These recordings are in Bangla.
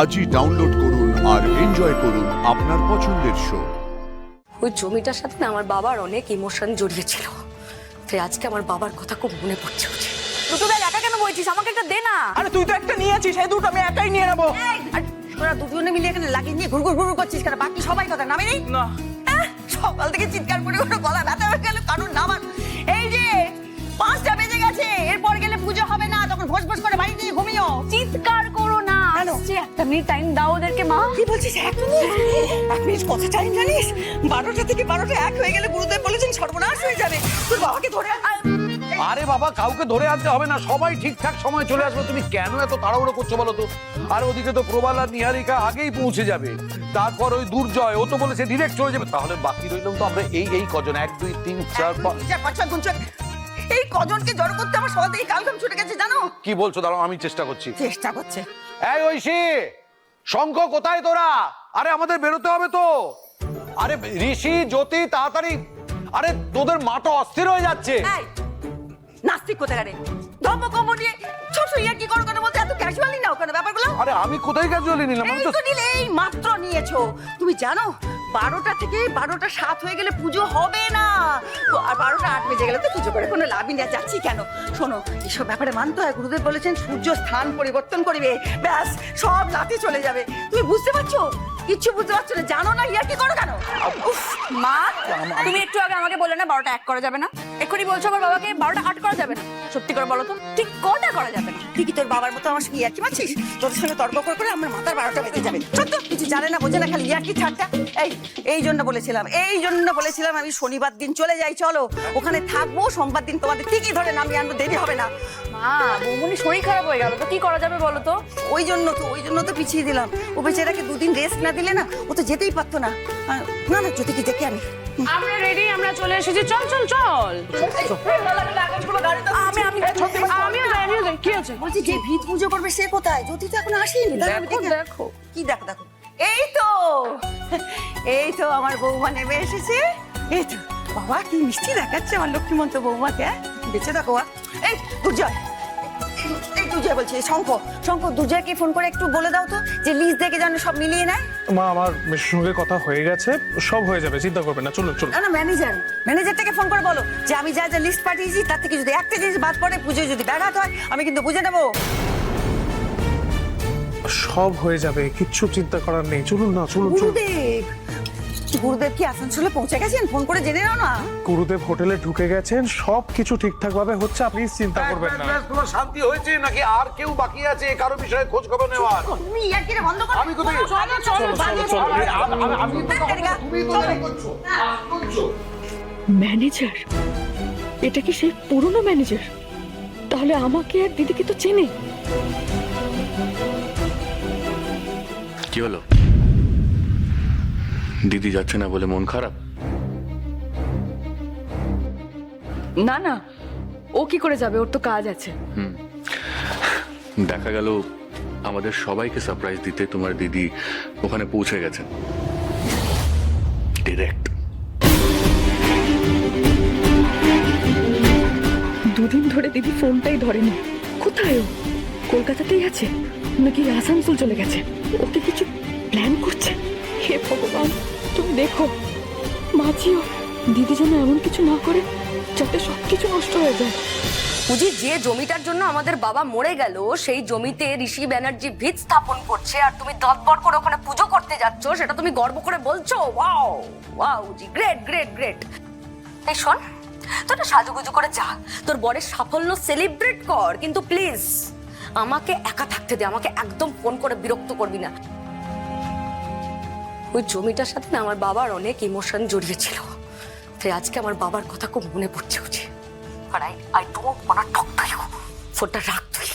আজই ডাউনলোড করুন আর এনজয় করুন আপনার পছন্দের শো। ওই জমিটার সাথে না আমার বাবার অনেক ইমোশন জড়িয়ে ছিল, তাই আজকে আমার বাবার কথা খুব মনে পড়ছে। দুটো ব্যাগ একা কেন বলছিস? আমাকে একটা দে না। আরে তুই তো একটা নিয়েছিস, এই দুটো আমি একাই নিয়ে নেবো। তোরা দুজনে মিলে এখানে লাগিয়ে নিয়ে ঘুরঘুর ঘুরঘুর করছিস কেন? বাকি সবাই কথা নামে নেই না সকাল থেকে চিৎকার করে ওর গলা ব্যথা হয়ে গেল কারণ নামার। এই যে 5টা বেজে গেছে, এরপর গেলে পুজো হবে না, তখন ভোজ ভোজ করে বাড়ি গিয়ে ঘুমিও। চিৎকার করো না, আসছে একটা মিনিট টাইম দাও ওদেরকে। মা কি বলছিস? 1 মিনিট কত টাইম জানিস? 12টা থেকে 12টা 1 হয়ে গেলে গুরুদেব বলেছেন সর্বনাশ হয়ে যাবে। তোর বাবাকে ধরে আরে বাবা, কাউকে ধরে আনতে হবে না, সবাই ঠিকঠাক সময় চলে আসবে। তুমি কেন এত তাড়াহুড়ো করছো বলো তো? আর ওদিকে তো প্রবাল আর নিহারিকা আগেই পৌঁছে যাবে, তারপর ওই দুর্জয়, ও তো বলেছে ডিরেক্ট চলে যাবে। তাহলে বাকি রইলাম তো আমরা এই কজন, 1 2 3 4 5। এই কজনকে জড়ো করতে আমার সকাল থেকে কালঘাম ছুটে গেছে জানো। কি বলছো? দাঁড়াও আমি চেষ্টা করছি। চেষ্টা করছে। এই ঐশী, শঙ্খ কোথায় তোরা? আরে আমাদের বেরোতে হবে তো। আরে ঋষি, জ্যোতি, তাড়াতাড়ি। আরে তোদের মা তো অস্থির হয়ে যাচ্ছে। এই নাস্তিক কোথাকারে ধর্মকম্প নিয়ে ছোট ইয়া কি করো কেন বলতে এত ক্যাজুয়ালি নাও কেন ব্যাপারগুলো? আরে আমি কোথায় ক্যাজুয়ালি নিলাম? আমি এই তো তো নিলে, এই মাত্র নিয়েছো। তুমি জানো 12টা থেকে 12টা 7 হয়ে গেলে পুজো হবে না, তো আর 12টা 8 বেজে গেলে তো পুজো করে কোনো লাভই নেই। যাচ্ছি কেন? শোনো, এসব ব্যাপারে মানতে হয়। গুরুদেব বলেছেন সূর্য স্থান পরিবর্তন করবে, ব্যাস সব লাতে চলে যাবে। তুমি বুঝতে পারছো? কিচ্ছু বুঝতে পারছো না, জানো না ইয়া কি করো কেন? উফ, মা তুমি একটু আগে আমাকে বলে না 12টা 1 করা যাবে না, এক্ষুনি বলছো আমার বাবাকে 12টা 8 করা যাবে না। সত্যি করে বলো তো ঠিক কটা করা যাবে না? তুই কি তোর বাবার মতো আমার সঙ্গে ইয়ার্কি মারছিস? তোদের সঙ্গে তর্ক করে করে আমার মাথার 12টা বেজে যাবে। সত্য কিছু জানে না, বোঝে না, খালি ইয়ার্কি ঠাট্টা। এই জন্য বলেছিলাম আমি শনিবার দিন চলে যাই, চলো ওখানে থাকবো, সোমবার দিন তোমাদের ঠিকই ধরে নামিয়ে আনবো, দেরি হবে না। মা বৌমনি শরীর খারাপ হয়ে গেল তো কি করা যাবে বলো তো? ওই জন্য তো পিছিয়ে দিলাম। ও বেচারাকে 2 দিন রেস্ট না দিলে না, ও তো যেতেই পারতো না। না না, যদি কি দেখে আমি আমরা রেডি, আমরা চলে এসেছি। চল চল চল। আমিও যাই। কি আছে? বলছি যে ভিত পুজো করবে সে কোথায়? জ্যোতি তো এখন আসেনি। দেখো কি দেখো এই তো আমার বৌমা নেমে এসেছে। এই তো বাবা কি মিষ্টি দেখাচ্ছে আমার লক্ষ্মীমন্ত বৌমাকে। বেঁচে দেখো। এই দুর্জয়, বলছি শঙ্খ দুর্জয়কে ফোন করে একটু বলে দাও তো যে লিস্ট দেখে যেন সব মিলিয়ে নেয়। মা, আমার মেয়ের সঙ্গে কথা হয়ে গেছে, সব হয়ে যাবে, চিন্তা করবেন না। চলুন চলুন। না ম্যানেজারটাকে ফোন করে বলো যে আমি যা লিস্ট পাঠিয়েছি তার থেকে যদি একটা জিনিস বাদ পড়ে, পুজো যদি ব্যাঘাত হয়, আমি কিন্তু বুঝে নেবো। সব হয়ে যাবে, কিচ্ছু চিন্তা করার নেই। চলুন না, চলুন চলুন। গুরুদেব কি আসানসোলে পৌঁছে গেছেন? ফোন করে জেনে নাও না। গুরুদেব হোটেলে ঢুকে গেছেন, সব কিছু ঠিকঠাক ভাবে হচ্ছে, আপনি চিন্তা করবেন না। তোমার শান্তি হয়েছে নাকি আর কেউ বাকি আছে কারো বিষয়ে খোঁজ খবর নেওয়ার? তুমি ইয়ার্কিটা বন্ধ করো। আমি কোথায়? চলো চলো আমি তো তুমি তো দেরি করছো। ম্যানেজার? এটা কি সেই পুরনো ম্যানেজার? তাহলে আমাকে আর দিদিকে তো চেনে। কি হলো? দিদি যাচ্ছে না বলে মন খারাপ? না না, ও কি করে যাবে? ওর তো কাজ আছে। দেখা গেল আমাদের সবাইকে সারপ্রাইজ দিতে তোমার দিদি ওখানে পৌঁছে গেছেন ডিরেক্ট। 2 দিন ধরে দিদি ফোনটাই ধরেনি। কোথায় ও? কলকাতাতেই আছে নাকি আসানসোল চলে গেছে? ওকে কিছু প্ল্যান করছে? হে ভগবান, তুমি দেখো, মাঝিও দিদি যেন এমন কিছু না করে যাতে সবকিছু নষ্ট হয়ে যায়। বুঝি যে জমিটার জন্য আমাদের বাবা মরে গেল সেই জমিতে ঋষি ব্যানার্জি ভিত স্থাপন করছে, আর তুমি দরবার করে ওখানে পুজো করতে যাচ্ছ, সেটা তুমি গর্ব করে বলছো। ওয়াও ওয়াও জি, গ্রেট গ্রেট গ্রেট। এই শোন, তোর না সাজুগুজু করে যা, তোর বরের সাফল্য সেলিব্রেট কর, কিন্তু প্লিজ আমাকে একা থাকতে দে, আমাকে একদম ফোন করে বিরক্ত করবি না। ওই জমিটার সাথে না আমার বাবার অনেক ইমোশন জড়িয়ে ছিল, তাই আজকে আমার বাবার কথা খুব মনে পড়ছে। আর I don't wanna talk to you. ফোনটা রাখ তুই।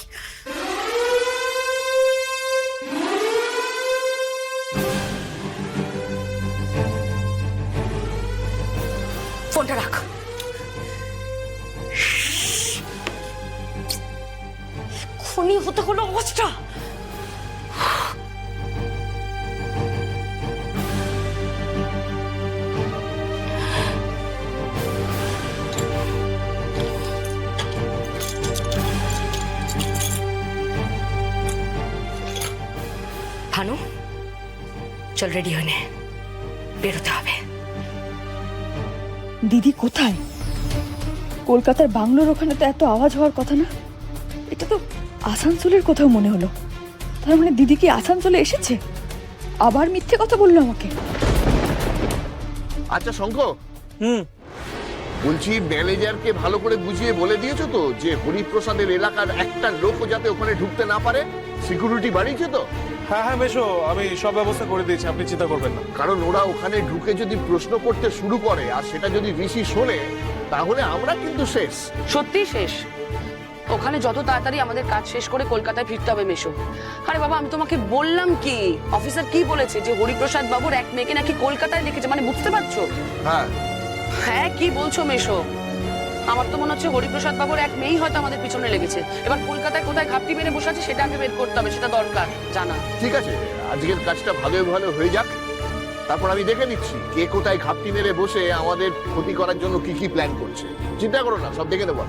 ফোনটা রাখ। খুনি হতে হলো অবস্থা। ভানু চল রেডি হয়ে নে, বেরোতে হবে। দিদি কোথায়? কলকাতার বাংলোর ওখানে তো এত আওয়াজ হওয়ার কথা না, এটা তো আসানসোলের কোথাও মনে হলো। তার মানে দিদি কি আসানসোলে এসেছে? আবার মিথ্যে কথা বললো আমাকে। আচ্ছা শঙ্খ, বলছি ম্যানেজারকে ভালো করে বুঝিয়ে বলে দিয়েছো তো যে হরিপ্রসাদের এলাকার একটা লোকও যাতে ওখানে ঢুকতে না পারে? সিকিউরিটি বাড়িয়েছে তো? হ্যাঁ হ্যাঁ বেশো, আমি সব ব্যবস্থা করে দিয়েছি, আপনি চিন্তা করবেন না। কারণ ওরা ওখানে ঢুকে যদি প্রশ্ন করতে শুরু করে আর সেটা যদি ঋষি শোনে, তাহলে আমরা কিন্তু শেষ। সত্যি শেষ। ওখানে যত তাড়াতাড়ি আমাদের কাজ শেষ করে কলকাতায় ফিরতে হবে মেশো। আরে বাবা, আমি তোমাকে বললাম কি, অফিসার কি বলেছে যে হরিপ্রসাদ বাবুর এক মেয়েকে নাকি কলকাতায় দেখেছে, মানে বুঝতে পারছো? হ্যাঁ হ্যাঁ, কি বলছো মেশো? আমার তো মনে হচ্ছে হরিপ্রসাদ বাবুর এক মেয়েই হয়তো আমাদের পিছনে লেগেছে। এবার কলকাতায় কোথায় ঘাপটি মেরে বসে আছে সেটা আগে বের করতে হবে, সেটা দরকার জানা। ঠিক আছে, আজকের কাজটা ভালো ভালো হয়ে যাক, তারপর আমি দেখে নিচ্ছি কে কোথায় ঘাপটি মেরে বসে আমাদের ক্ষতি করার জন্য কি কি প্ল্যান করছে। চিন্তা করো না, সব দেখে নেবো।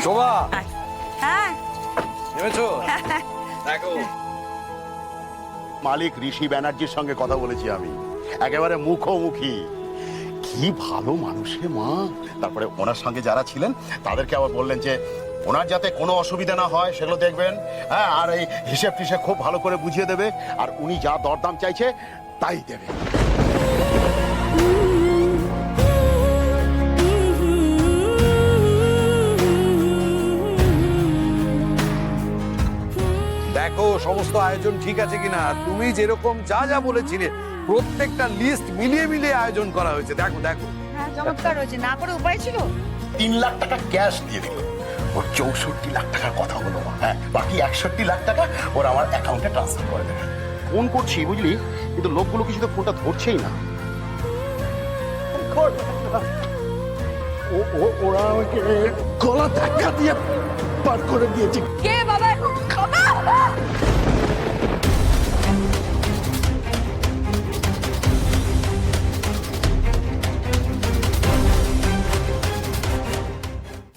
শোভা, হ্যাঁ নেমেছো? দেখো, মালিক ঋষি ব্যানার্জির সঙ্গে কথা বলেছি আমি, একেবারে মুখোমুখি। কি ভালো মানুষ রে মা। তারপরে ওনার সঙ্গে যারা ছিলেন তাদেরকে আবার বললেন যে ওনার যাতে কোনো অসুবিধা না হয় সেগুলো দেখবেন, হ্যাঁ, আর এই হিসেব টিসেব খুব ভালো করে বুঝিয়ে দেবে, আর উনি যা দরদাম চাইছে তাই দেবে। দেখো সমস্ত আয়োজন ঠিক আছে কিনা। তুমি যেরকম যা যা বলেছিলে প্রত্যেকটা লিস্ট মিলিয়ে মিলিয়ে আয়োজন করা হয়েছে। দেখো দেখো, হ্যাঁ চমৎকার হয়েছে, না করে উপায় ছিল। 3 লাখ টাকা ক্যাশ দিয়ে দিল, ওর 64 লাখ টাকার কথা হলো। হ্যাঁ, বাকি 61 লাখ টাকা ওর আমার অ্যাকাউন্টে ট্রান্সফার করে দেবে। ফোন করছি বুঝলি, কিন্তু লোকগুলো কিছু তো ফোনটা ধরছেই না। ওরা আমাকে গলা ধাক্কা দিয়ে পার করে দিয়েছে। কে বাবা এখন খাবে